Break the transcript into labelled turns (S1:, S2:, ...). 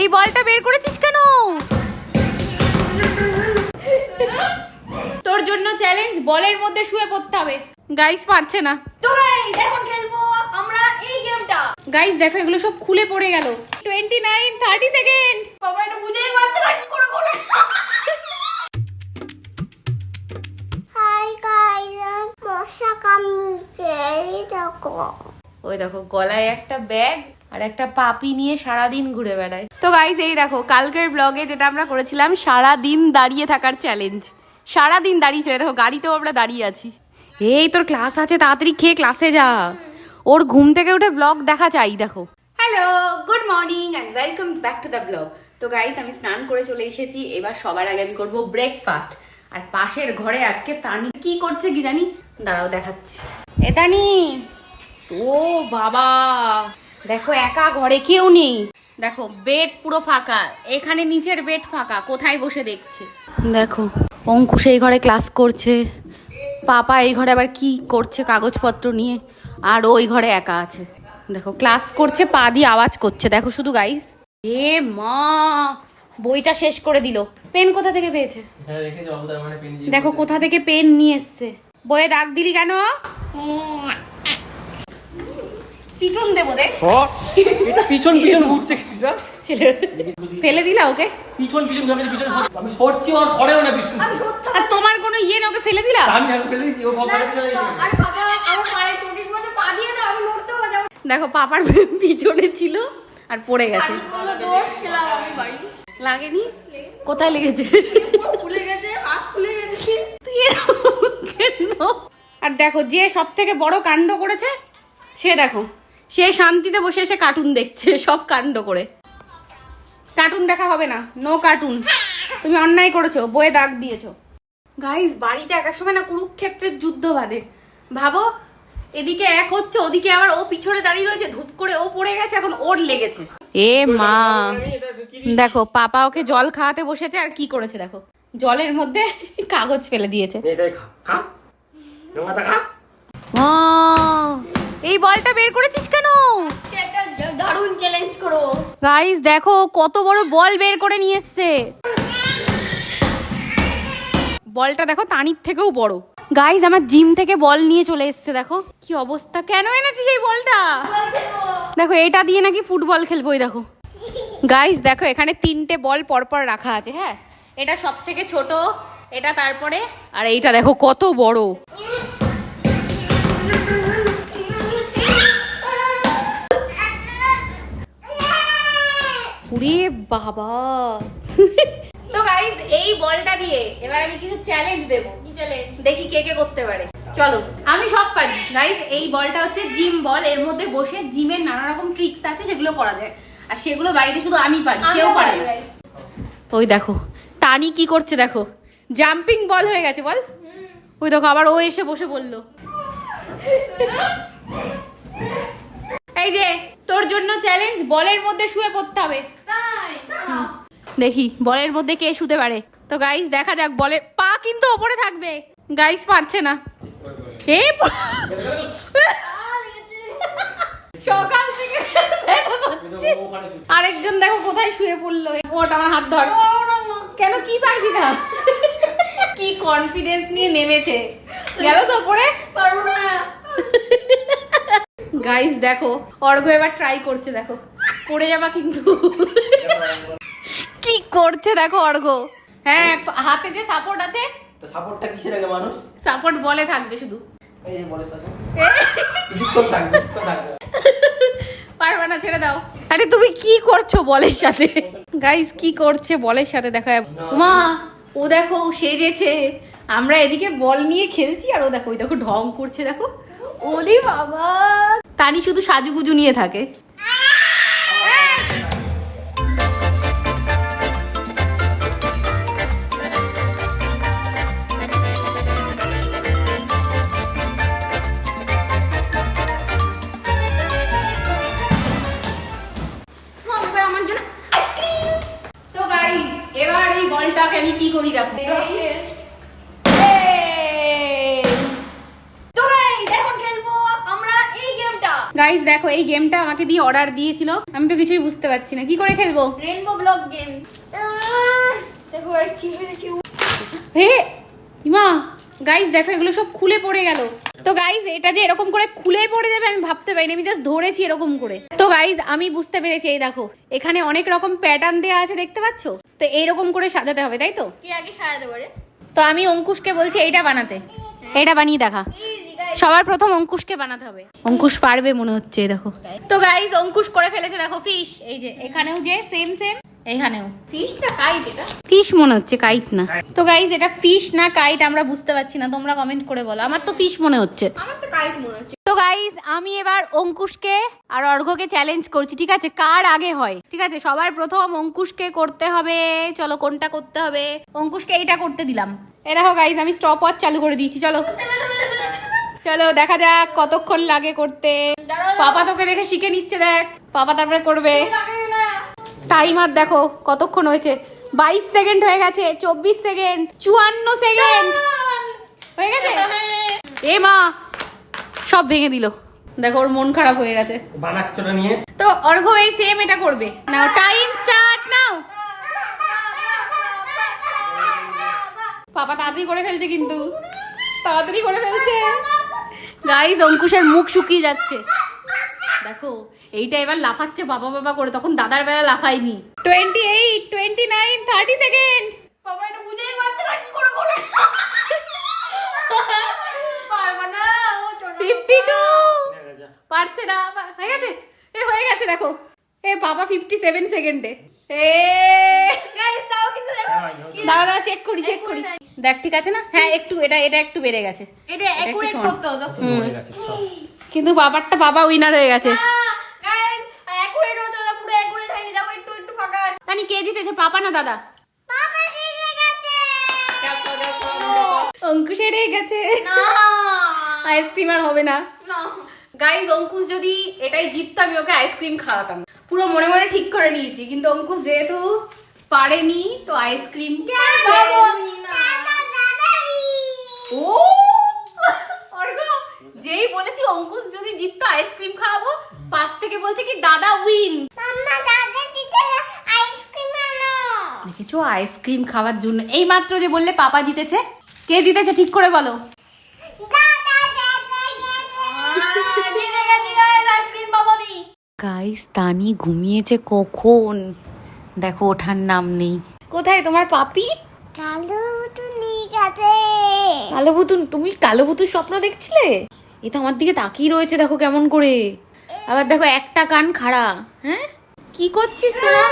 S1: এই বলটা বের করেছিস কেন? তোর জন্য চ্যালেঞ্জ, বলের মধ্যে শুয়ে পড়তে হবে। গাইস পারছে না
S2: তো গাইস এখন খেলবো আমরা এই গেমটা।
S1: গাইস দেখো এগুলো সব খুলে পড়ে গেল। 29 30 সেকেন্ড।
S2: বাবা এটা বুঝেই পারছে না কি করে করে।
S3: হাই গাইস, মশা কামড়েছে দেখো।
S1: ওই দেখো গলায় একটা ব্যাগ আর একটা পাপি নিয়ে সারাদিন ঘুরে বেড়ায়। তো গাইস এই দেখো কালকের ব্লগে যেটা আমরা করেছিলাম সারাদিন দাঁড়িয়ে থাকার চ্যালেঞ্জ, সারাদিন দাঁড়িয়ে ছিল। দেখো গাড়িতেও আমরা দাঁড়িয়ে আছি। এই তোর ক্লাস আছে, তাড়াতাড়ি খেয়ে ক্লাসে যা। ওর ঘুম থেকে উঠে ব্লগ দেখা চাই। দেখো hello, good morning and welcome back to the blog. তো গাইস আমি স্নান করে চলে এসেছি। এবার সবার আগে আমি করবো ব্রেকফাস্ট। আর পাশের ঘরে আজকে তানি কি করছে কি জানি, দাঁড়াও দেখাচ্ছি। এ তানি, ও বাবা দেখো একা ঘরে কেউ নেই। দেখো বেড পুরো ফাঁকা, এখানে নিচের বেড ফাঁকা, কোথায় বসে দেখছে। দেখো অঙ্কুশ এই ঘরে ক্লাস করছে, পাপা এই ঘরে আবার কি করছে কাগজপত্র নিয়ে, আর ওই ঘরে একা আছে। দেখো ক্লাস করছে, পা দিয়ে আওয়াজ করছে। দেখো শুধু গাইস, এ মা বইটা শেষ করে দিল। পেন কোথা থেকে পেয়েছে? দেখো কোথা থেকে পেন নিয়ে এসছে। বইয়ে দাগ দিলি কেন? পিছন দেবো দেখ।
S4: এটা পিছন পিছন ঘুরছে কিছুটা।
S1: ছেলে ফেলে দিলা ওকে?
S4: পিছন পিছন ঘুরছে পিছন। আমি সরছি ওর সরেও না পিছন।
S2: আমি সত্যি
S1: আর তোমার কোনো ইয়ে না, ওকে ফেলে দিলা?
S4: আমি যখন ফেলে দিয়েছি ও বাবার পিছনে গেছে।
S2: আরে বাবা আমার পায়ের চটির মধ্যে পা দিয়ে দাও, আমি নড়তেও পারছি না।
S1: দেখো পাপার পিছনে ছিল আর পড়ে গেছে।
S2: আমি কোনো দোষ খেলাম আমি বাড়ি।
S1: লাগেনি? কোথায় লেগেছে?
S2: ফুলে গেছে, হাত ফুলে গেছে।
S1: তুই এরকম কেন? আর দেখো যে সব থেকে বড় কাণ্ড করেছে সে, দেখো সে শান্তিতে বসে এসে কার্টুন দেখছে সব কাণ্ড করে। কার্টুন দেখা হবে না, নো কার্টুন। তুমি অন্যায় করেছো, বইয়ে দাগ দিয়েছো। গাইস বাড়িতে এক সময় না কুরুক্ষেত্রের যুদ্ধ বাঁধে। ভাবো এদিকে এক হচ্ছে, ওদিকে আবার ও পিছনে দাঁড়িয়ে রয়েছে, ধূপ করে ও পড়ে গেছে, এখন ওর লেগেছে। এ মা দেখো পাপা ওকে জল খাওয়াতে বসেছে আর কি করেছে দেখো, জলের মধ্যে কাগজ ফেলে দিয়েছে। এই বলটা বের করেছিস কেন?
S2: একটা দারুণ চ্যালেঞ্জ করো।
S1: গাইস দেখো কত বড় বল বের করে নিয়ে এসছে। বলটা দেখো তানির থেকেও বড়। গাইস আমার জিম থেকে বল নিয়ে চলে এসছে। দেখো কি অবস্থা, কেন এনেছিস এই বলটা? দেখো এটা দিয়ে নাকি ফুটবল খেলবো। দেখো গাইস দেখো এখানে 3টে বল পরপর রাখা আছে। হ্যাঁ এটা সব থেকে ছোট, এটা তারপরে, আর এইটা দেখো কত বড়। ওরে বাবা। তো গাইস এই বলটা দিয়ে এবার আমি কিছু চ্যালেঞ্জ দেবো।
S2: কি চ্যালেঞ্জ?
S1: দেখি কে কে করতে পারে। চলো আমি সব পারি। গাইস এই বলটা হচ্ছে জিম বল, এর মধ্যে বসে জিমের নানা রকম ট্রিক্স আছে সেগুলো করা যায়, আর সেগুলো বাড়িতে শুধু আমি পারি, কেউ পারে না। ওই দেখো তানি কি করছে, দেখো জাম্পিং বল হয়ে গেছে বল। ওই দেখো আবার ও এসে বসে বললো। এই যে তোর জন্য চ্যালেঞ্জ, বলের মধ্যে শুয়ে পড়তে হবে।
S2: তাই না?
S1: দেখি বলের মধ্যে কে শুতে পারে। তো গাইস দেখা যাক, বলের পা কিন্তু ওপরে থাকবে। গাইস পারছে না। এই সকাল থেকে আরেকজন দেখো কোথায় শুয়ে পড়লো। ওটা আমার হাত ধর। কেন কি পারবি না? কি কনফিডেন্স নিয়ে নেমেছে, গেল তো ওপরে।
S2: পারবো না।
S1: গাইস দেখো অর্ঘ্য এবার ট্রাই করছে, দেখো পড়ে যাবা কিন্তু। কি করছে দেখো অর্ঘ্য। হ্যাঁ হাতে যে সাপোর্ট আছে,
S4: তো সাপোর্টটা কিসের আগে মানুষ?
S1: সাপোর্ট বলে থাকবে শুধু।
S4: এই যে বলে থাকে কিছুক্ষণ থাকবে, কিছুক্ষণ থাকবে।
S1: পারবে না, ছেড়ে দাও। আরে তুমি কি করছো বলের সাথে? গাইস কি করছে বলের সাথে দেখো। মা ও দেখো সেজেছে, আমরা এদিকে বল নিয়ে খেলছি আর ও দেখো ওই দেখো ঢং করছে। দেখো ওলি বাবা, তানি শুধু সাজুগুজু নিয়ে থাকে।
S2: আমার জন্য আইসক্রিম।
S1: তো গাইস এবার এই বলটাকে আমি কি করি দেখো।
S2: তো গাইস এখন খেলবো আমরা এই গেমটা।
S1: গাইস গাইস দেখো এই গেমটা আমাকে দিয়ে অর্ডার দিয়েছিল, আমি তো কিছুই বুঝতে পারছি না কি করে খেলবো।
S2: Rainbow block game. দেখো এই চিড়েছি।
S1: হে ইমা, গাইস দেখো এগুলো সব খুলে পড়ে গেল। তো গাইস এটা যে এরকম করে খুলে পড়ে যাবে আমি ভাবতে পারিনি, আমি জাস্ট ধরেছি এরকম করে। তো গাইস আমি বুঝতে পেরেছি, এই দেখো এখানে অনেক রকম প্যাটার্ন দেওয়া আছে দেখতে পাচ্ছো, তো এইরকম করে সাজাতে হবে তাই তো।
S2: কি আগে সাজাতে পারে?
S1: তো আমি অঙ্কুশকে বলছি এইটা বানাতে, এইটা বানিয়ে দেখা।
S2: Easy guys.
S1: সবার প্রথম অঙ্কুশকে বানাতে হবে, অঙ্কুশ পারবে মনে হচ্ছে এই দেখো। তো গাইস অঙ্কুশ করে ফেলেছে দেখো ফিশ, এই যে এখানেও যে সেম সেম এখানেও
S2: ফিশটা কাইট এটা।
S1: ফিশ মনে হচ্ছে, কাইট না। তো গাইস এটা ফিশ না কাইট আমরা বুঝতে পারছি না, তোমরা কমেন্ট করে বলো। আমার তো ফিশ মনে হচ্ছে।
S2: আমার তো কাইট মনে হচ্ছে।
S1: তো গাইস আমি এবার অঙ্কুশকে আর অর্ঘ্যকে চ্যালেঞ্জ করছি, ঠিক আছে কার আগে হয়। ঠিক আছে সবার প্রথম অঙ্কুশকে করতে হবে, চলো কোনটা করতে হবে। অঙ্কুশকে এইটা করতে দিলাম। এই দেখো গাইস আমি স্টপ ওয়াচ চালু করে দিয়েছি, চলো চলো দেখা যাক কতক্ষণ লাগে করতে। পাপা তোকে দেখে শিখে নিচ্ছে, দেখ পাপা তারপরে করবে। টাইমার দেখো কতক্ষণ হয়েছে, 22 সেকেন্ড হয়ে গেছে, 24 সেকেন্ড, 54 সেকেন্ড হয়ে গেছে। এ মা সব ভেঙে দিল, দেখো ওর মন খারাপ হয়ে গেছে।
S4: বানাচ্ছ না নিয়ে।
S1: তো অর্ঘ্য এই সেম এটা করবে। নাও টাইম স্টার্ট নাও। পাপা তাড়াতাড়ি করে ফেলছে, কিন্তু তাড়াতাড়ি করে ফেলছে। গাইস অঙ্কুশের মুখ শুকিয়ে যাচ্ছে, দেখো এইটা এবার লাফাচ্ছে বাবা বাবা করে, তখন দাদার বেলা লাফায়নি। 28, 29, 30 সেকেন্ড।
S2: বাবা এটা বুঝেই পারছে না কি করে করে। পারবো না ও ছোট।
S1: 52 পারছে না, হয়ে গেছে এ হয়ে গেছে দেখো। এ বাবা 57 সেকেন্ডে। এ
S2: গাইস তাও কিন্তু দেখো
S1: দাঁড়া দাঁড়া চেক করি চেক করি, দেখ ঠিক আছে না। হ্যাঁ একটু এটা এটা একটু বেড়ে গেছে,
S2: এটা একুরেট করতে হতো।
S4: মরে গেছে সব।
S1: কিন্তু বাবারটা বাবা উইনার হয়ে গেছে।
S2: গাইস একুরেট হতো না, পুরো একুরেট হয়নি। দেখো একটু একটু ফাঁকা আছে।
S1: তানি কে জিতেছে, পাপা না দাদা?
S3: পাপা জিতে গেছে।
S1: অঙ্কুশ হেরে গেছে,
S2: না
S1: আইসক্রিম আর হবে না।
S2: না
S1: গাইস অঙ্কুশ যদি এটাই জিততো আমি ওকে আইসক্রিম খাওয়াতাম, পুরো মনে মনে ঠিক করে নিয়েছি। কিন্তু অঙ্কুশ যেহেতু পারেনি তো আইসক্রিম ক্যান্সেল। ও অর্ঘ্য যেই বলেছি অঙ্কুশ যদি জিততো আইসক্রিম খাওয়াবো, পাশ থেকে বলছে কি দাদা উইন।
S3: মাম্মা দাদা জিতে আইসক্রিম আনো।
S1: দেখেছো আইসক্রিম খাওয়ার জন্য। এই মাত্র যে বললে পাপা জিতেছে, কে জিতেছে ঠিক করে বলো।
S3: দাদা জিতে গেছে।
S2: জিতে গেছি গাইস, আইসক্রিম পাবো নি।
S1: গাইস তানি ঘুমিয়েছে কখন, দেখো ওঠার নাম নেই। কোথায় তোমার পাপি?
S3: কালো তো নিয়ে গেছে।
S1: কালো ভুতুন, তুমি কালো ভুতুর স্বপ্ন দেখছিলে? এ তো আমার দিকে তাকিয়ে রয়েছে দেখো কেমন করে, আবার দেখো একটা কান খাড়া। হ্যাঁ কি করছিস তোরা?